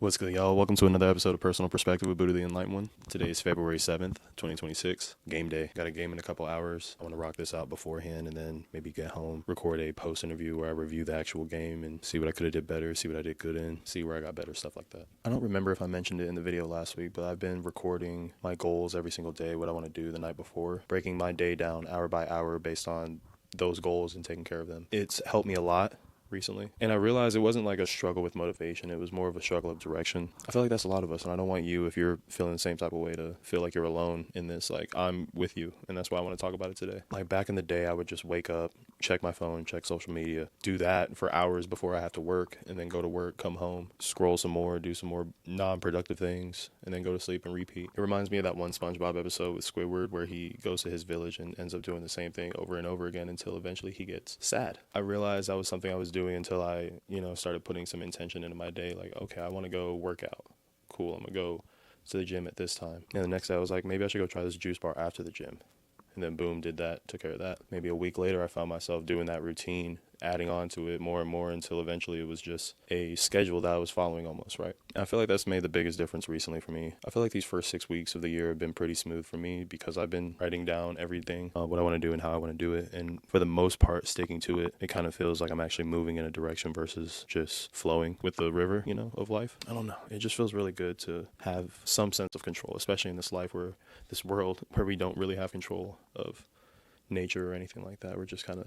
What's good, y'all? Welcome to another episode of Personal Perspective with Buddha the Enlightened One. Today is February 7th, 2026. Game day. Got a game in a couple hours. I want to rock this out beforehand and then maybe get home, record a post-interview where I review the actual game and see what I could have did better, see what I did good in, see where I got better, stuff like that. I don't remember if I mentioned it in the video last week, but I've been recording my goals every single day, what I want to do the night before, breaking my day down hour by hour based on those goals and taking care of them. It's helped me a lot recently, and I realized it wasn't like a struggle with motivation. It was more of a struggle of direction. I feel like that's a lot of us, and I don't want you, if you're feeling the same type of way, to feel like you're alone in this. Like, I'm with you, and that's why I want to talk about it today. Like, back in the day, I would just wake up, check my phone, check social media, do that for hours before I have to work, and then go to work, come home, scroll some more, do some more non-productive things, and then go to sleep and repeat. It reminds me of that one SpongeBob episode with Squidward where he goes to his village and ends up doing the same thing over and over again until eventually he gets sad. I realized that was something I was doing until I, started putting some intention into my day. Like, okay, I want to go work out. Cool, I'm going to go to the gym at this time. And the next day I was like, maybe I should go try this juice bar after the gym. And then boom, did that, took care of that. Maybe a week later I found myself doing that routine, adding on to it more and more until eventually it was just a schedule that I was following almost, right? And I feel like that's made the biggest difference recently for me. I feel like these first 6 weeks of the year have been pretty smooth for me because I've been writing down everything, what I want to do and how I want to do it. And for the most part, sticking to it, it kind of feels like I'm actually moving in a direction versus just flowing with the river, of life. I don't know. It just feels really good to have some sense of control, especially in this world where we don't really have control of nature or anything like that. We're just kind of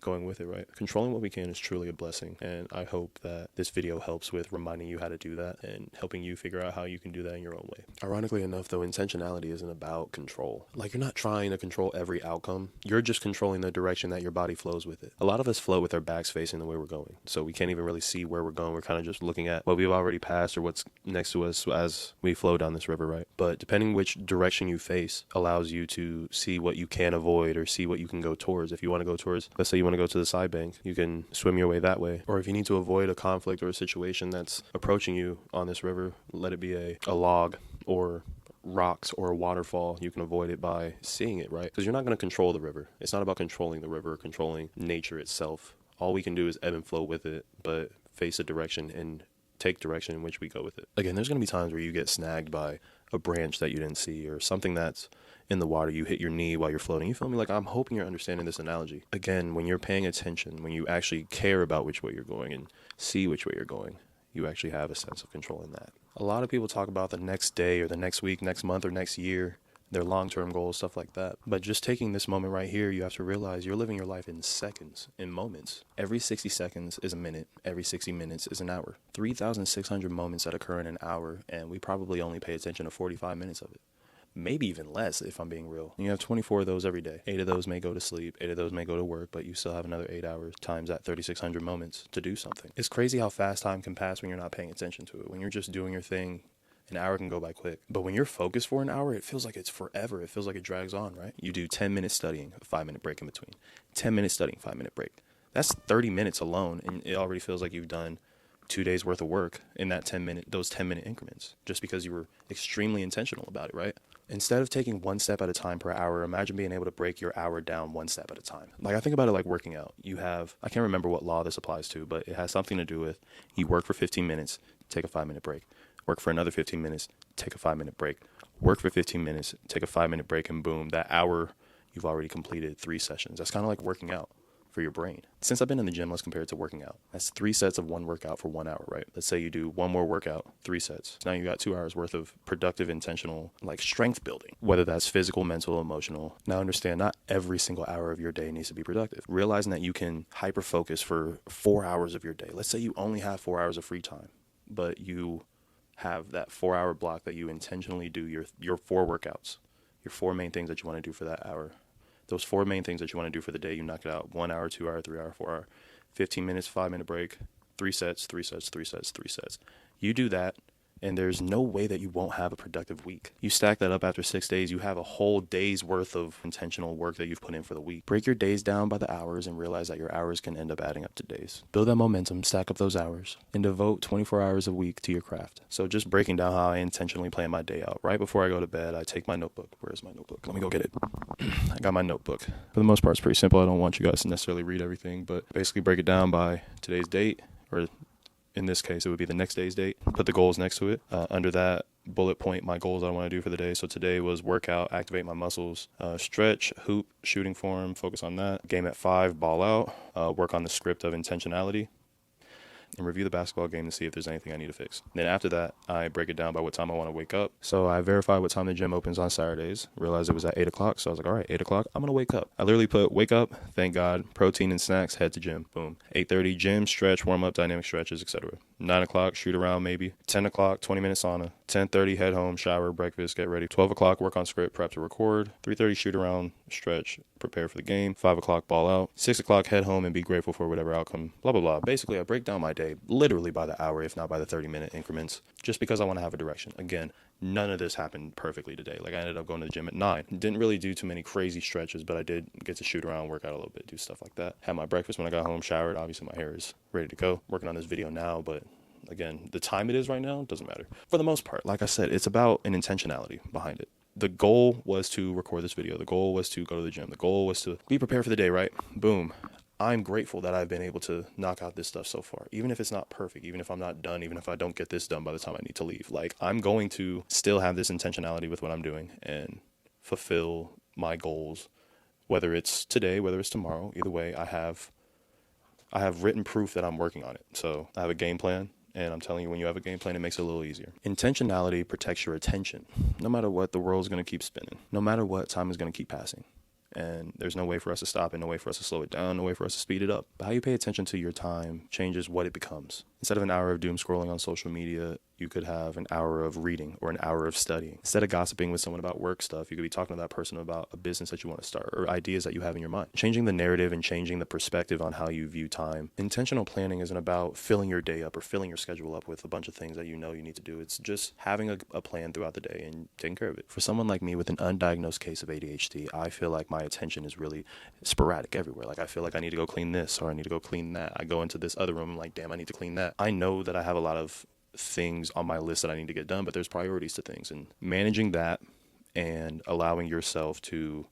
going with it, right? Controlling what we can is truly a blessing, and I hope that this video helps with reminding you how to do that and helping you figure out how you can do that in your own way. Ironically enough, though, intentionality isn't about control. Like, you're not trying to control every outcome. You're just controlling the direction that your body flows with it. A lot of us flow with our backs facing the way we're going, so we can't even really see where we're going. We're kind of just looking at what we've already passed or what's next to us as we flow down this river, right? But depending which direction you face allows you to see what you can avoid or see what you can go towards. If you want to go towards, let's say you want to go to the side bank, you can swim your way that way. Or if you need to avoid a conflict or a situation that's approaching you on this river, let it be a log or rocks or a waterfall, you can avoid it by seeing it, right? Because you're not going to control the river. It's not about controlling the river or controlling nature itself. All we can do is ebb and flow with it, but face a direction and take direction in which we go with it. Again, there's going to be times where you get snagged by a branch that you didn't see or something that's in the water. You hit your knee while you're floating. You feel me? Like, I'm hoping you're understanding this analogy. Again, when you're paying attention, when you actually care about which way you're going and see which way you're going, you actually have a sense of control in that. A lot of people talk about the next day or the next week, next month, or next year, their long-term goals, stuff like that. But just taking this moment right here, you have to realize you're living your life in seconds, in moments. Every 60 seconds is a minute. Every 60 minutes is an hour. 3,600 moments that occur in an hour, and we probably only pay attention to 45 minutes of it. Maybe even less, if I'm being real. You have 24 of those every day. 8 of those may go to sleep, 8 of those may go to work, but you still have another 8 hours times that 3,600 moments to do something. It's crazy how fast time can pass when you're not paying attention to it. When you're just doing your thing, an hour can go by quick. But when you're focused for an hour, it feels like it's forever. It feels like it drags on, right? You do 10 minutes studying, a 5-minute break in between. 10 minutes studying, 5-minute break. That's 30 minutes alone, and it already feels like you've done 2 days worth of work in those 10-minute increments, just because you were extremely intentional about it, right? Instead of taking one step at a time per hour, imagine being able to break your hour down one step at a time. Like, I think about it like working out. I can't remember what law this applies to, but it has something to do with you work for 15 minutes, take a 5-minute break. Work for another 15 minutes, take a 5-minute break. Work for 15 minutes, take a 5-minute break, and boom, that hour, you've already completed 3 sessions. That's kind of like working out for your brain. Since I've been in the gym, let's compare it to working out. That's 3 sets of one workout for 1 hour, right? Let's say you do one more workout, 3 sets. Now you got 2 hours worth of productive, intentional, like, strength building, whether that's physical, mental, emotional. Now understand, not every single hour of your day needs to be productive. Realizing that you can hyper focus for 4 hours of your day. Let's say you only have 4 hours of free time, but you have that 4-hour block that you intentionally do your 4 workouts, your 4 main things that you want to do for that hour. Those 4 main things that you want to do for the day, you knock it out. 1 hour, 2 hour, 3 hour, 4 hour, 15 minutes, 5-minute break, 3 sets, 3 sets, 3 sets, 3 sets. You do that, and there's no way that you won't have a productive week. You stack that up after 6 days, you have a whole day's worth of intentional work that you've put in for the week. Break your days down by the hours and realize that your hours can end up adding up to days. Build that momentum, stack up those hours, and devote 24 hours a week to your craft. So just breaking down how I intentionally plan my day out. Right before I go to bed, I take my notebook. Where's my notebook? Let me go get it. I got my notebook. For the most part, it's pretty simple. I don't want you guys to necessarily read everything, but basically break it down by today's date, or In this case, it would be the next day's date. Put the goals next to it. Under that bullet point, my goals I want to do for the day. So today was workout, activate my muscles, stretch, hoop, shooting form, focus on that. Game at 5, ball out, work on the script of intentionality, and review the basketball game to see if there's anything I need to fix. Then after that, I break it down by what time I want to wake up. So I verify what time the gym opens on Saturdays. Realized it was at 8 o'clock. So I was like, all right, 8 o'clock, I'm going to wake up. I literally put wake up, thank God, protein and snacks, head to gym. Boom. 8:30, gym, stretch, warm up, dynamic stretches, etc. 9 o'clock, shoot around maybe. 10 o'clock, 20-minute sauna. 10:30, head home, shower, breakfast, get ready. 12 o'clock, work on script, prep to record. 3:30, shoot around, stretch, prepare for the game. 5 o'clock, ball out. 6 o'clock, head home and be grateful for whatever outcome. Blah, blah, blah. Basically, I break down my day literally by the hour, if not by the 30-minute increments, just because I want to have a direction. Again, none of this happened perfectly today. Like, I ended up going to the gym at 9. Didn't really do too many crazy stretches, but I did get to shoot around, work out a little bit, do stuff like that. Had my breakfast when I got home, showered. Obviously, my hair is ready to go. Working on this video now, but again, the time it is right now doesn't matter. For the most part, like I said, it's about an intentionality behind it. The goal was to record this video. The goal was to go to the gym. The goal was to be prepared for the day, right? Boom. I'm grateful that I've been able to knock out this stuff so far. Even if it's not perfect, even if I'm not done, even if I don't get this done by the time I need to leave. Like, I'm going to still have this intentionality with what I'm doing and fulfill my goals, whether it's today, whether it's tomorrow. Either way, I have written proof that I'm working on it. So I have a game plan. And I'm telling you, when you have a game plan, it makes it a little easier. Intentionality protects your attention. No matter what, the world's going to keep spinning. No matter what, time is going to keep passing. And there's no way for us to stop it, no way for us to slow it down, no way for us to speed it up. But how you pay attention to your time changes what it becomes. Instead of an hour of doom scrolling on social media, you could have an hour of reading or an hour of studying. Instead of gossiping with someone about work stuff, you could be talking to that person about a business that you want to start or ideas that you have in your mind. Changing the narrative and changing the perspective on how you view time. Intentional planning isn't about filling your day up or filling your schedule up with a bunch of things that you know you need to do. It's just having a plan throughout the day and taking care of it. For someone like me with an undiagnosed case of ADHD, I feel like my attention is really sporadic everywhere. Like, I feel like I need to go clean this or I need to go clean that. I go into this other room, I'm like, damn, I need to clean that. I know that I have a lot of things on my list that I need to get done, but there's priorities to things, and managing that and allowing yourself to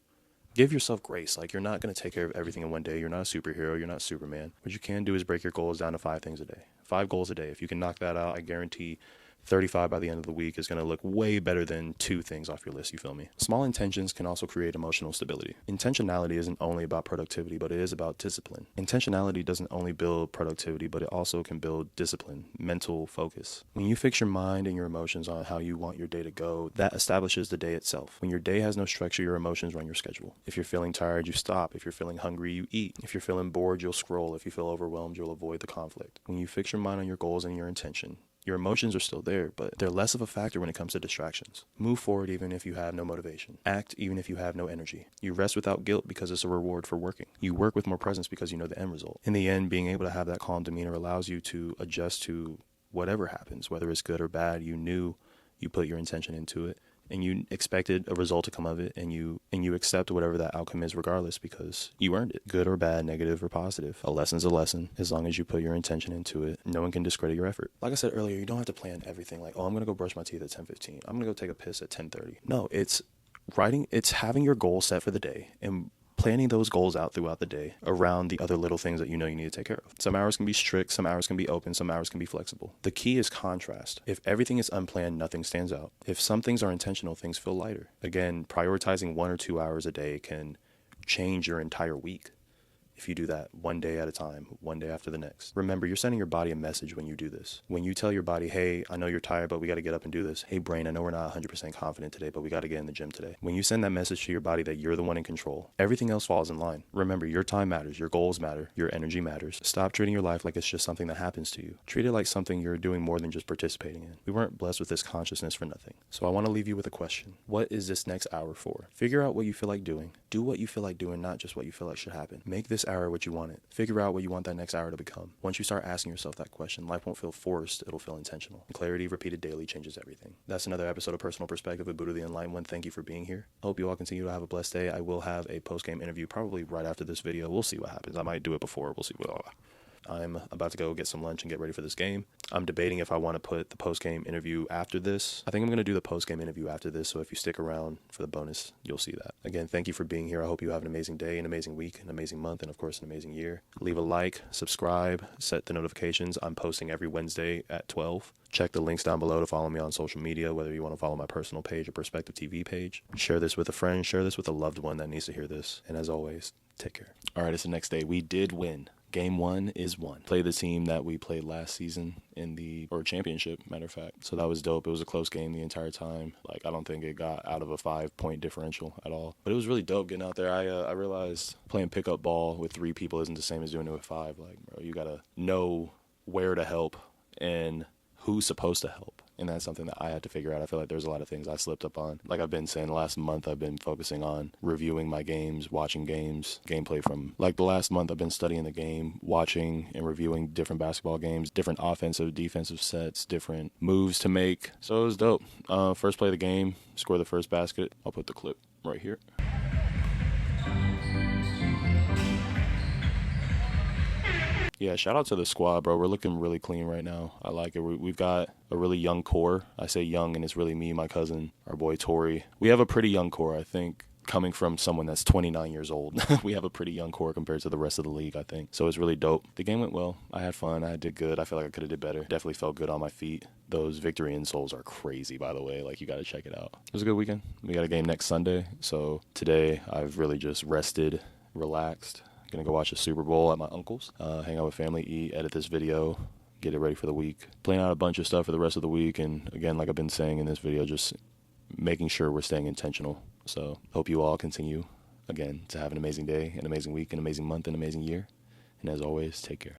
give yourself grace. Like, you're not going to take care of everything in one day. You're not a superhero. You're not Superman. What you can do is break your goals down to 5 things a day. 5 goals a day. If you can knock that out, I guarantee 35 by the end of the week is going to look way better than 2 things off your list, you feel me? Small intentions can also create emotional stability. Intentionality isn't only about productivity, but it is about discipline. Intentionality doesn't only build productivity, but it also can build discipline, mental focus. When you fix your mind and your emotions on how you want your day to go, that establishes the day itself. When your day has no structure, your emotions run your schedule. If you're feeling tired, you stop. If you're feeling hungry, you eat. If you're feeling bored, you'll scroll. If you feel overwhelmed, you'll avoid the conflict. When you fix your mind on your goals and your intention, your emotions are still there, but they're less of a factor when it comes to distractions. Move forward even if you have no motivation. Act even if you have no energy. You rest without guilt because it's a reward for working. You work with more presence because you know the end result. In the end, being able to have that calm demeanor allows you to adjust to whatever happens, whether it's good or bad. You knew you put your intention into it, and you expected a result to come of it, and you accept whatever that outcome is regardless because you earned it. Good or bad, negative or positive. A lesson's a lesson as long as you put your intention into it. No one can discredit your effort. Like I said earlier, you don't have to plan everything like, oh, I'm going to go brush my teeth at 10:15. I'm going to go take a piss at 10:30. No, it's having your goal set for the day and planning those goals out throughout the day around the other little things that you know you need to take care of. Some hours can be strict, some hours can be open, some hours can be flexible. The key is contrast. If everything is unplanned, nothing stands out. If some things are intentional, things feel lighter. Again, prioritizing 1 or 2 hours a day can change your entire week. If you do that one day at a time, one day after the next. Remember, you're sending your body a message when you do this. When you tell your body, hey, I know you're tired, but we got to get up and do this. Hey, brain, I know we're not 100% confident today, but we got to get in the gym today. When you send that message to your body that you're the one in control, everything else falls in line. Remember, your time matters, your goals matter, your energy matters. Stop treating your life like it's just something that happens to you. Treat it like something you're doing more than just participating in. We weren't blessed with this consciousness for nothing. So I want to leave you with a question. What is this next hour for? Figure out what you feel like doing. Do what you feel like doing, not just what you feel like should happen. Make this hour what you want it. Figure out what you want that next hour to become. Once you start asking yourself that question, life won't feel forced, it'll feel intentional. Clarity repeated daily changes everything. That's another episode of Personal Perspective with Buddha the Enlightened One. Thank you for being here. I hope you all continue to have a blessed day. I will have a post-game interview probably right after this video. We'll see what happens. I might do it before. We'll see. I'm about to go get some lunch and get ready for this game. I'm debating if I want to put the post-game interview after this. I think I'm going to do the post-game interview after this, so if you stick around for the bonus, you'll see that. Again, thank you for being here. I hope you have an amazing day, an amazing week, an amazing month, and of course, an amazing year. Leave a like, subscribe, set the notifications. I'm posting every Wednesday at 12. Check the links down below to follow me on social media, whether you want to follow my personal page or Perspective TV page. Share this with a friend, share this with a loved one that needs to hear this. And as always, take care. All right, it's the next day. We did win. Game 1 is won. Play the team that we played last season in the championship, matter of fact. So that was dope. It was a close game the entire time. Like, I don't think it got out of a 5-point differential at all. But it was really dope getting out there. I realized playing pickup ball with 3 people isn't the same as doing it with 5. Like, bro, you gotta know where to help and who's supposed to help. And that's something that I had to figure out. I feel like there's a lot of things I slipped up on. Like I've been saying, the last month I've been focusing on reviewing my games, watching games, gameplay from, like the last month I've been studying the game, watching and reviewing different basketball games, different offensive, defensive sets, different moves to make. So it was dope. First play of the game, score the first basket. I'll put the clip right here. Yeah, shout out to the squad, bro. We're looking really clean right now. I like it. We've got a really young core. I say young, and it's really me, my cousin, our boy Tori. We have a pretty young core, I think. Coming from someone that's 29 years old, we have a pretty young core compared to the rest of the league, I think. So it's really dope. The game went well. I had fun. I did good. I feel like I could have did better. Definitely felt good on my feet. Those victory insoles are crazy, by the way. Like, you got to check it out. It was a good weekend. We got a game next Sunday. So today I've really just rested, relaxed. Gonna go watch the Super Bowl at my uncle's, hang out with family, eat, edit this video, get it ready for the week. Playing out a bunch of stuff for the rest of the week, and again, like I've been saying in this video, just making sure we're staying intentional. So hope you all continue, again, to have an amazing day, an amazing week, an amazing month, an amazing year. And as always, take care.